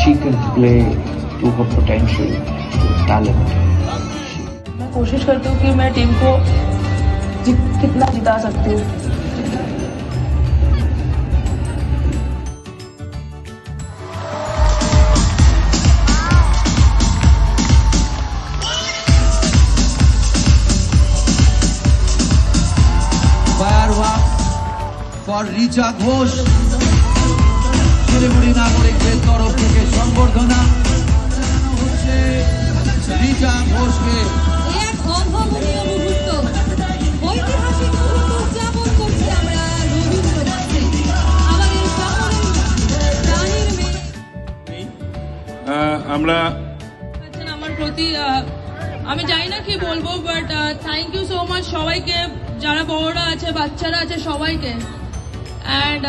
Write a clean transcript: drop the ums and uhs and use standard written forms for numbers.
she can play to her potential, to her talent. मैं कोशिश करती हूँ कि मैं टीम को कितना जिता सकती हूँ। Firework for Richa Ghosh, Siliguri নাগরিকদের তরফ থেকে সংবর্ধনা হচ্ছে রিচা ঘোষকে। এক অভাবনীয় মুহূর্ত, ঐতিহাসিক মুহূর্ত উদযাপন করছি আমরা রবীন্দ্র নাচে। আমাদের সকলের প্রাণের মেয়ে আমরা আমার প্রতি আমি জানি না কি বলবো, but thank you so much সবাইকে, যারা বড়রা আছে বাচ্চারা আছে সবাইকে। অ্যান্ড